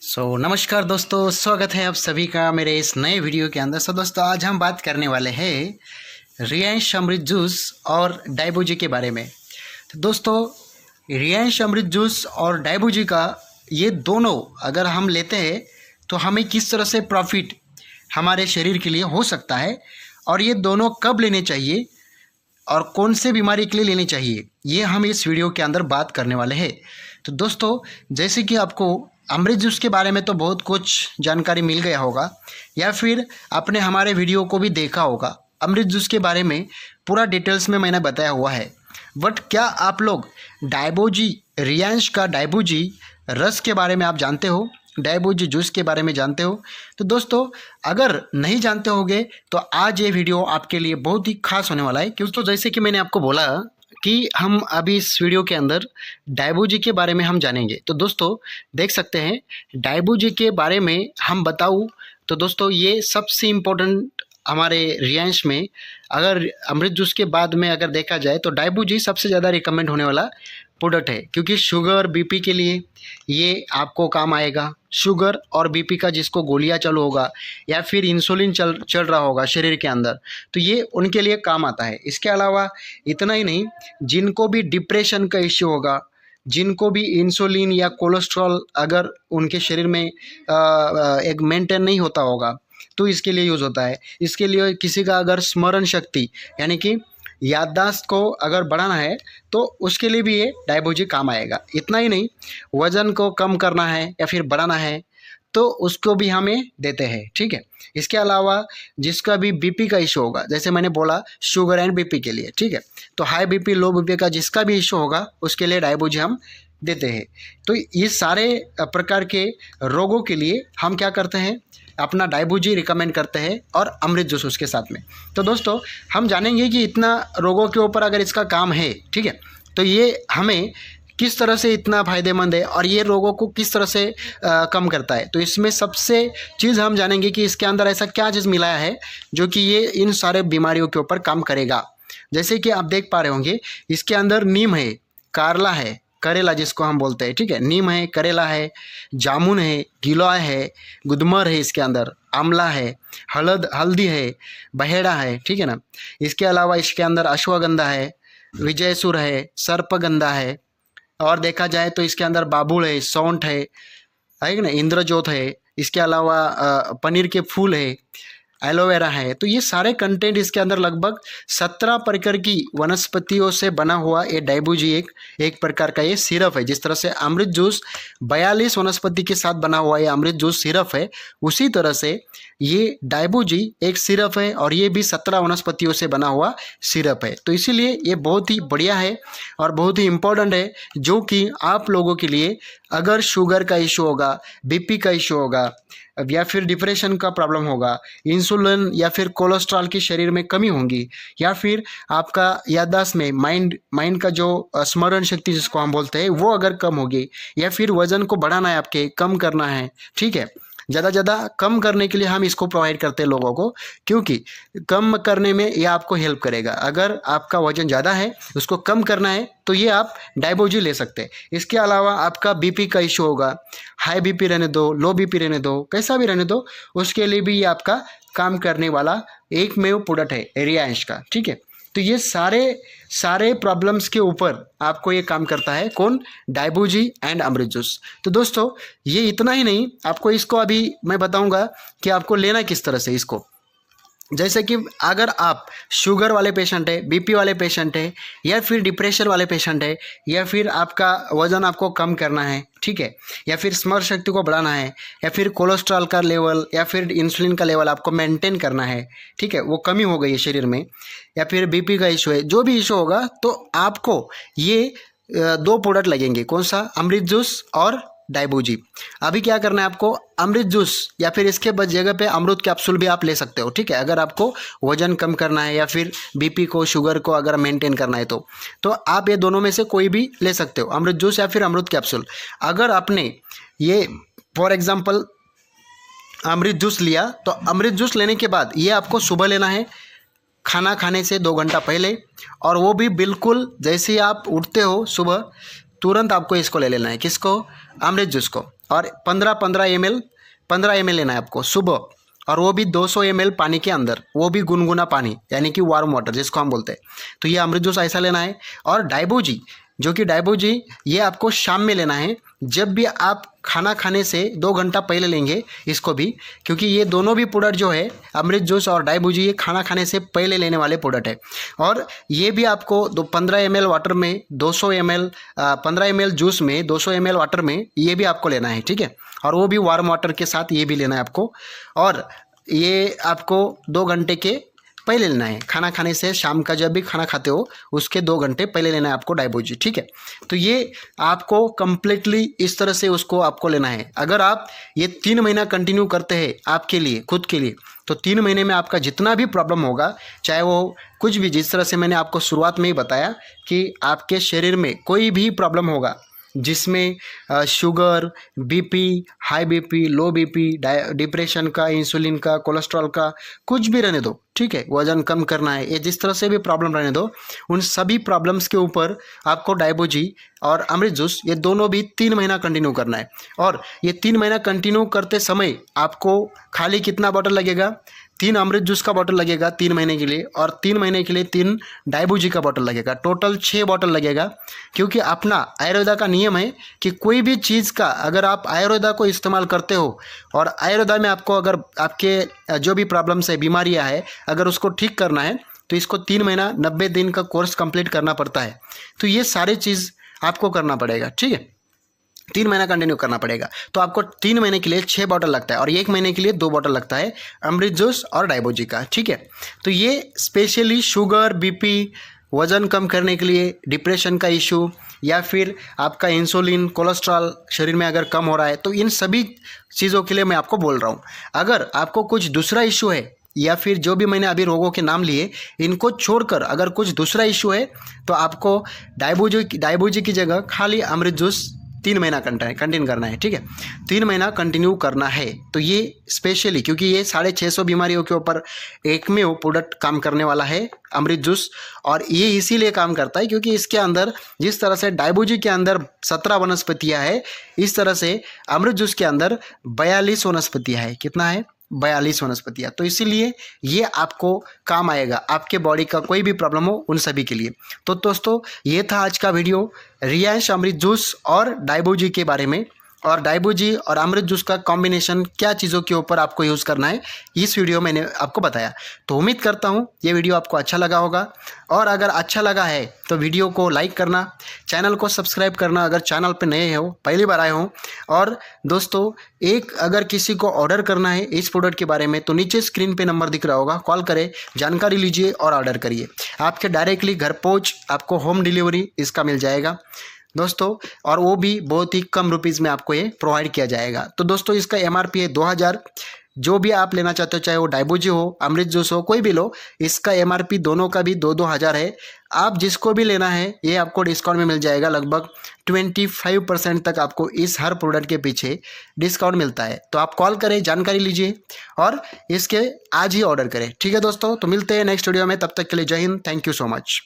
नमस्कार दोस्तों, स्वागत है आप सभी का मेरे इस नए वीडियो के अंदर। दोस्तों, आज हम बात करने वाले हैं रियांश अमृत जूस और डायबूजी के बारे में। तो दोस्तों, रियांश अमृत जूस और डायबूजी का ये दोनों अगर हम लेते हैं तो हमें किस तरह से प्रॉफिट हमारे शरीर के लिए हो सकता है और ये दोनों कब लेने चाहिए और कौन से बीमारी के लिए लेनी चाहिए, ये हम इस वीडियो के अंदर बात करने वाले हैं। तो दोस्तों, जैसे कि आपको अमृत जूस के बारे में तो बहुत कुछ जानकारी मिल गया होगा या फिर आपने हमारे वीडियो को भी देखा होगा। अमृत जूस के बारे में पूरा डिटेल्स में मैंने बताया हुआ है। बट क्या आप लोग डायबूजी, रियांश का डायबूजी रस के बारे में आप जानते हो, डायबूजी जूस के बारे में जानते हो? तो दोस्तों, अगर नहीं जानते होगे तो आज ये वीडियो आपके लिए बहुत ही खास होने वाला है। क्यों? तो जैसे कि मैंने आपको बोला कि हम अभी इस वीडियो के अंदर डायबूजी के बारे में हम जानेंगे। तो दोस्तों, देख सकते हैं डायबूजी के बारे में हम बताऊं तो दोस्तों, ये सबसे इम्पोर्टेंट हमारे रियांश में, अगर अमृत जूस के बाद में अगर देखा जाए तो डायबूजी सबसे ज़्यादा रिकमेंड होने वाला प्रोडक्ट है। क्योंकि शुगर बीपी के लिए ये आपको काम आएगा। शुगर और बीपी का जिसको गोलियां चालू होगा या फिर इंसुलिन चल रहा होगा शरीर के अंदर, तो ये उनके लिए काम आता है। इसके अलावा इतना ही नहीं, जिनको भी डिप्रेशन का इश्यू होगा, जिनको भी इंसुलिन या कोलेस्ट्रॉल अगर उनके शरीर में एक मेंटेन नहीं होता होगा तो इसके लिए यूज़ होता है। इसके लिए किसी का अगर स्मरण शक्ति यानी कि याददाश्त को अगर बढ़ाना है तो उसके लिए भी ये डायबूजी काम आएगा। इतना ही नहीं, वज़न को कम करना है या फिर बढ़ाना है तो उसको भी हमें देते हैं। ठीक है। इसके अलावा जिसका भी बीपी का इशू होगा, जैसे मैंने बोला शुगर एंड बीपी के लिए, ठीक है, तो हाई बीपी लो बीपी का जिसका भी इशू होगा उसके लिए डायबूजी हम देते हैं। तो ये सारे प्रकार के रोगों के लिए हम क्या करते हैं, अपना डायबूजी रिकमेंड करते हैं और अमृत जूस उसके साथ में। तो दोस्तों, हम जानेंगे कि इतना रोगों के ऊपर अगर इसका काम है, ठीक है, तो ये हमें किस तरह से इतना फ़ायदेमंद है और ये रोगों को किस तरह से कम करता है। तो इसमें सबसे चीज़ हम जानेंगे कि इसके अंदर ऐसा क्या चीज़ मिलाया है जो कि ये इन सारे बीमारियों के ऊपर काम करेगा। जैसे कि आप देख पा रहे होंगे, इसके अंदर नीम है, कारला है, करेला जिसको हम बोलते हैं, ठीक है, नीम है, करेला है, जामुन है, गिलोय है, गुदमर है, इसके अंदर आंवला है, हल्दी है, बहेड़ा है, ठीक है ना। इसके अलावा इसके अंदर अश्वगंधा है, विजयसुर है, सर्पगंधा है, और देखा जाए तो इसके अंदर बाबुल है, सौंठ है ना, इंद्रजोत है। इसके अलावा पनीर के फूल है, एलोवेरा है। तो ये सारे कंटेंट इसके अंदर लगभग 17 प्रकार की वनस्पतियों से बना हुआ ये डायबूजी एक प्रकार का ये सिरप है। जिस तरह से अमृत जूस 42 वनस्पति के साथ बना हुआ ये अमृत जूस सिरप है, उसी तरह से ये डायबूजी एक सिरप है और ये भी 17 वनस्पतियों से बना हुआ सिरप है। तो इसीलिए ये बहुत ही बढ़िया है और बहुत ही इम्पोर्टेंट है, जो कि आप लोगों के लिए अगर शुगर का इशू होगा, बीपी का इशू होगा या फिर डिप्रेशन का प्रॉब्लम होगा, इंसुलिन या फिर कोलेस्ट्रॉल की शरीर में कमी होगी, या फिर आपका याददाश्त में माइंड का जो स्मरण शक्ति जिसको हम बोलते हैं वो अगर कम होगी, या फिर वज़न को बढ़ाना है, आपके कम करना है, ठीक है, ज़्यादा कम करने के लिए हम इसको प्रोवाइड करते हैं लोगों को, क्योंकि कम करने में ये आपको हेल्प करेगा। अगर आपका वजन ज़्यादा है, उसको कम करना है, तो ये आप डायबूजी ले सकते हैं। इसके अलावा आपका बीपी का इशू होगा, हाई बीपी रहने दो, लो बीपी रहने दो, कैसा भी रहने दो, उसके लिए भी ये आपका काम करने वाला एकमेव प्रोडक्ट है रियांश का। ठीक है। तो ये सारे प्रॉब्लम्स के ऊपर आपको ये काम करता है, कौन? डायबूजी एंड अमृत जूस। तो दोस्तों, ये इतना ही नहीं, आपको इसको अभी मैं बताऊंगा कि आपको लेना किस तरह से इसको। जैसे कि अगर आप शुगर वाले पेशेंट है, बीपी वाले पेशेंट है, या फिर डिप्रेशन वाले पेशेंट है, या फिर आपका वज़न आपको कम करना है, ठीक है, या फिर स्मरण शक्ति को बढ़ाना है, या फिर कोलेस्ट्रॉल का लेवल या फिर इंसुलिन का लेवल आपको मेंटेन करना है, ठीक है, वो कमी हो गई है शरीर में, या फिर बीपी का इशू है, जो भी इशू होगा, तो आपको ये 2 प्रोडक्ट लगेंगे। कौन सा? अमृत जूस और डायबूजी। अभी क्या करना है आपको, अमृत जूस या फिर इसके जगह पे अमृत कैप्सूल भी आप ले सकते हो, ठीक है, अगर आपको वजन कम करना है या फिर बीपी को, शुगर को अगर मेंटेन करना है तो आप ये दोनों में से कोई भी ले सकते हो, अमृत जूस या फिर अमृत कैप्सूल। अगर आपने ये फॉर एग्जांपल अमृत जूस लिया, तो अमृत जूस लेने के बाद ये आपको सुबह लेना है, खाना खाने से 2 घंटा पहले, और वो भी बिल्कुल जैसे ही आप उठते हो सुबह, तुरंत आपको इसको ले लेना है। किसको? अमृत जूस को। और 15 ml लेना है आपको सुबह, और वो भी 200 ml पानी के अंदर, वो भी गुनगुना पानी यानी कि वार्म वाटर जिसको हम बोलते हैं। तो ये अमृत जूस ऐसा लेना है। और डाइबोजी, जो कि डाइबोजी ये आपको शाम में लेना है, जब भी आप खाना खाने से 2 घंटा पहले लेंगे इसको भी, क्योंकि ये दोनों भी प्रोडक्ट जो है अमृत जूस और डाइबोजी ये खाना खाने से पहले लेने वाले प्रोडक्ट है। और ये भी आपको 15 ml वाटर में 200 ml 15 ml जूस में 200 ml वाटर में ये भी आपको लेना है, ठीक है। और वो भी वार्म वाटर के साथ ये भी लेना है आपको। और ये आपको 2 घंटे के पहले लेना है, खाना खाने से शाम का जब भी खाना खाते हो उसके 2 घंटे पहले लेना है आपको डाइबोजी, ठीक है। तो ये आपको कंप्लीटली इस तरह से उसको आपको लेना है। अगर आप ये 3 महीना कंटिन्यू करते हैं आपके लिए, खुद के लिए, तो 3 महीने में आपका जितना भी प्रॉब्लम होगा, चाहे वो कुछ भी, जिस तरह से मैंने आपको शुरुआत में ही बताया कि आपके शरीर में कोई भी प्रॉब्लम होगा जिसमें शुगर, बीपी, हाई बीपी, लो बीपी, डिप्रेशन का, इंसुलिन का, कोलेस्ट्रॉल का, कुछ भी रहने दो, ठीक है, वजन कम करना है, ये जिस तरह से भी प्रॉब्लम रहने दो, उन सभी प्रॉब्लम्स के ऊपर आपको डाइबोजी और अमृत जूस ये दोनों भी 3 महीना कंटिन्यू करना है। और ये 3 महीना कंटिन्यू करते समय आपको खाली कितना बॉटल लगेगा, 3 अमृत जूस का बॉटल लगेगा 3 महीने के लिए, और 3 महीने के लिए 3 डाइबोजी का बॉटल लगेगा, टोटल 6 बॉटल लगेगा। क्योंकि अपना आयुर्वेदा का नियम है कि कोई भी चीज़ का अगर आप आयुर्वेदा को इस्तेमाल करते हो, और आयुर्वेदा में आपको अगर आपके जो भी प्रॉब्लम्स है, बीमारियां है, अगर उसको ठीक करना है तो इसको 3 महीना 90 दिन का कोर्स कंप्लीट करना पड़ता है। तो ये सारी चीज़ आपको करना पड़ेगा, ठीक है, 3 महीना कंटिन्यू करना पड़ेगा। तो आपको 3 महीने के लिए 6 बॉटल लगता है, और 1 महीने के लिए 2 बॉटल लगता है अमृत जूस और डाइबोजी का, ठीक है। तो ये स्पेशली शुगर, बीपी, वज़न कम करने के लिए, डिप्रेशन का इशू, या फिर आपका इंसुलिन, कोलेस्ट्रॉल शरीर में अगर कम हो रहा है, तो इन सभी चीज़ों के लिए मैं आपको बोल रहा हूँ। अगर आपको कुछ दूसरा इशू है, या फिर जो भी मैंने अभी रोगों के नाम लिए इनको छोड़कर अगर कुछ दूसरा इशू है, तो आपको डाइबोजी की जगह खाली अमृत जूस 3 महीना कंटिन्यू करना है, ठीक है, 3 महीना कंटिन्यू करना है। तो ये स्पेशली क्योंकि ये 650 बीमारियों के ऊपर एक में वो प्रोडक्ट काम करने वाला है अमृत जूस, और ये इसीलिए काम करता है क्योंकि इसके अंदर जिस तरह से डाइबोजी के अंदर 17 वनस्पतियाँ है, इस तरह से अमृत जूस के अंदर 42 वनस्पतियाँ है। कितना है? 42 वनस्पतियाँ। तो इसीलिए ये आपको काम आएगा, आपके बॉडी का कोई भी प्रॉब्लम हो उन सभी के लिए। तो दोस्तों ये था आज का वीडियो रियांश अमृत जूस और डाइबोजी के बारे में, और डाइबोजी और अमृत जूस का कॉम्बिनेशन क्या चीज़ों के ऊपर आपको यूज़ करना है इस वीडियो मैंने आपको बताया। तो उम्मीद करता हूँ ये वीडियो आपको अच्छा लगा होगा, और अगर अच्छा लगा है तो वीडियो को लाइक करना, चैनल को सब्सक्राइब करना अगर चैनल पे नए हो, पहली बार आए हो। और दोस्तों अगर किसी को ऑर्डर करना है इस प्रोडक्ट के बारे में तो नीचे स्क्रीन पे नंबर दिख रहा होगा, कॉल करें, जानकारी लीजिए और ऑर्डर करिए। आपके डायरेक्टली घर पहुँच आपको होम डिलीवरी इसका मिल जाएगा दोस्तों, और वो भी बहुत ही कम रुपीज़ में आपको ये प्रोवाइड किया जाएगा। तो दोस्तों इसका MRP है 2000। जो भी आप लेना चाहते हो, चाहे वो डाइबोजी हो, अमृत जूस हो, कोई भी लो, इसका MRP दोनों का भी 2-2 हज़ार है। आप जिसको भी लेना है ये आपको डिस्काउंट में मिल जाएगा, लगभग 25% तक आपको इस हर प्रोडक्ट के पीछे डिस्काउंट मिलता है। तो आप कॉल करें, जानकारी लीजिए और इसके आज ही ऑर्डर करें, ठीक है दोस्तों। तो मिलते हैं नेक्स्ट वीडियो में, तब तक के लिए जय Hind, thank you so much.